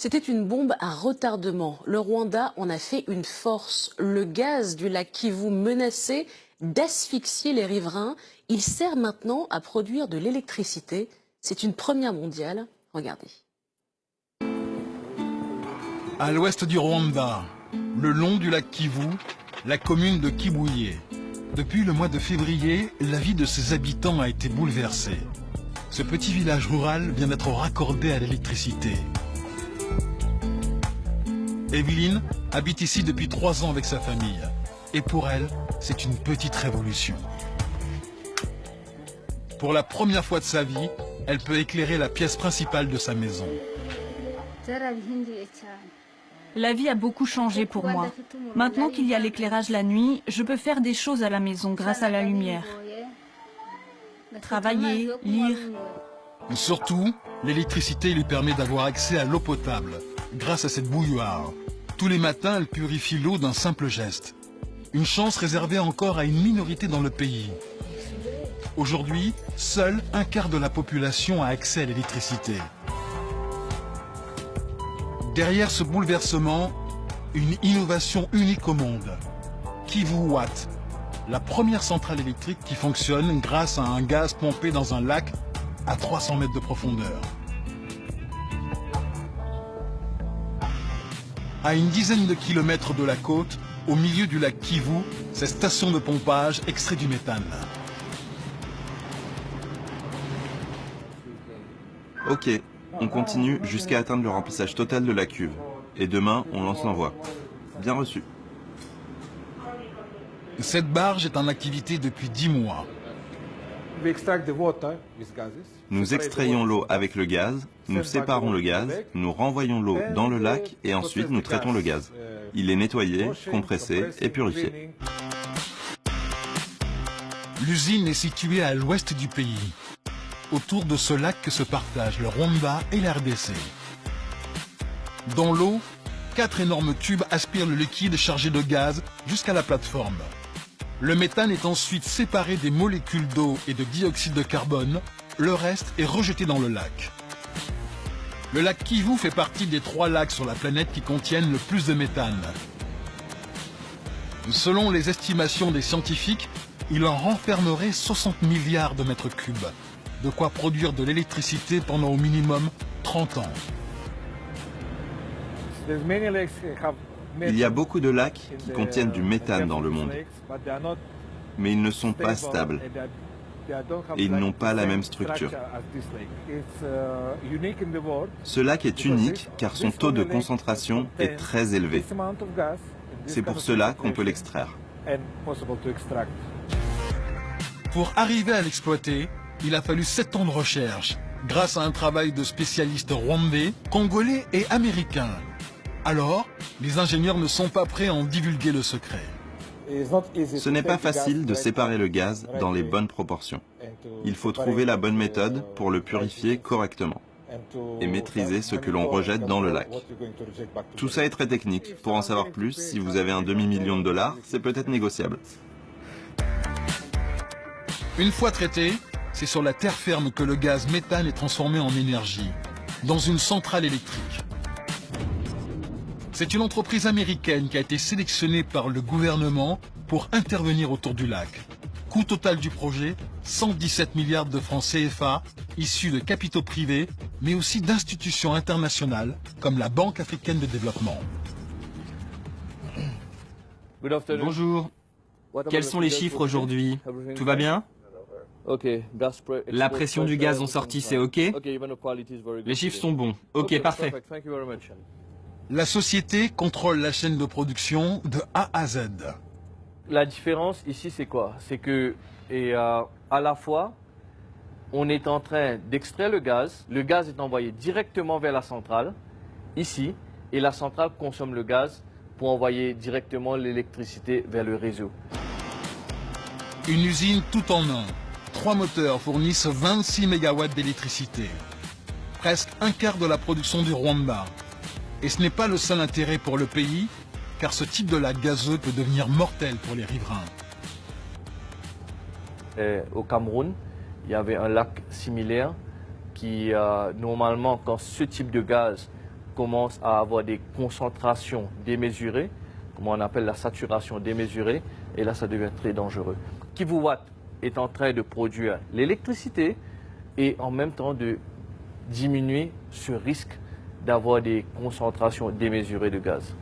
C'était une bombe à retardement. Le Rwanda en a fait une force. Le gaz du lac Kivu menaçait d'asphyxier les riverains. Il sert maintenant à produire de l'électricité. C'est une première mondiale. Regardez. À l'ouest du Rwanda, le long du lac Kivu, la commune de Kibuye. Depuis le mois de février, la vie de ses habitants a été bouleversée. Ce petit village rural vient d'être raccordé à l'électricité. Evelyne habite ici depuis 3 ans avec sa famille. Et pour elle, c'est une petite révolution. Pour la première fois de sa vie, elle peut éclairer la pièce principale de sa maison. La vie a beaucoup changé pour moi. Maintenant qu'il y a l'éclairage la nuit, je peux faire des choses à la maison grâce à la lumière. Travailler, lire. Surtout, l'électricité lui permet d'avoir accès à l'eau potable, grâce à cette bouilloire. Tous les matins, elle purifie l'eau d'un simple geste. Une chance réservée encore à une minorité dans le pays. Aujourd'hui, seul un quart de la population a accès à l'électricité. Derrière ce bouleversement, une innovation unique au monde. Kivu Watt, la première centrale électrique qui fonctionne grâce à un gaz pompé dans un lac à 300 mètres de profondeur. À une dizaine de kilomètres de la côte, au milieu du lac Kivu, cette station de pompage extrait du méthane. Ok, on continue jusqu'à atteindre le remplissage total de la cuve. Et demain, on lance l'envoi. Bien reçu. Cette barge est en activité depuis 10 mois. Nous extrayons l'eau avec le gaz, nous séparons le gaz, nous renvoyons l'eau dans le lac et ensuite nous traitons le gaz. Il est nettoyé, compressé et purifié. L'usine est située à l'ouest du pays. Autour de ce lac que se partagent le Rwanda et la RDC. Dans l'eau, 4 énormes tubes aspirent le liquide chargé de gaz jusqu'à la plateforme. Le méthane est ensuite séparé des molécules d'eau et de dioxyde de carbone. Le reste est rejeté dans le lac. Le lac Kivu fait partie des 3 lacs sur la planète qui contiennent le plus de méthane. Selon les estimations des scientifiques, il en renfermerait 60 milliards de mètres cubes. De quoi produire de l'électricité pendant au minimum 30 ans. Il y a beaucoup de lacs qui contiennent du méthane dans le monde, mais ils ne sont pas stables et ils n'ont pas la même structure. Ce lac est unique car son taux de concentration est très élevé. C'est pour cela qu'on peut l'extraire. Pour arriver à l'exploiter, il a fallu 7 ans de recherche, grâce à un travail de spécialistes rwandais, congolais et américains. Alors, les ingénieurs ne sont pas prêts à en divulguer le secret. Ce n'est pas facile de séparer le gaz dans les bonnes proportions. Il faut trouver la bonne méthode pour le purifier correctement et maîtriser ce que l'on rejette dans le lac. Tout ça est très technique. Pour en savoir plus, si vous avez un demi-million de dollars, c'est peut-être négociable. Une fois traité, c'est sur la terre ferme que le gaz méthane est transformé en énergie, dans une centrale électrique. C'est une entreprise américaine qui a été sélectionnée par le gouvernement pour intervenir autour du lac. Coût total du projet, 117 milliards de francs CFA, issus de capitaux privés, mais aussi d'institutions internationales, comme la Banque africaine de développement. Bonjour. Quels sont les chiffres aujourd'hui? Tout va bien? La pression du gaz en sortie, c'est OK? Les chiffres sont bons. OK, parfait. La société contrôle la chaîne de production de A à Z. La différence ici, c'est quoi? C'est que, à la fois, on est en train d'extraire le gaz est envoyé directement vers la centrale, ici, et la centrale consomme le gaz pour envoyer directement l'électricité vers le réseau. Une usine tout en un. 3 moteurs fournissent 26 MW d'électricité. Presque un quart de la production du Rwanda. Et ce n'est pas le seul intérêt pour le pays, car ce type de lac gazeux peut devenir mortel pour les riverains. Au Cameroun, il y avait un lac similaire qui, normalement, quand ce type de gaz commence à avoir des concentrations démesurées, comme on appelle la saturation démesurée, et là ça devient très dangereux. Kivuwatt est en train de produire l'électricité et en même temps de diminuer ce risque d'avoir des concentrations démesurées de gaz.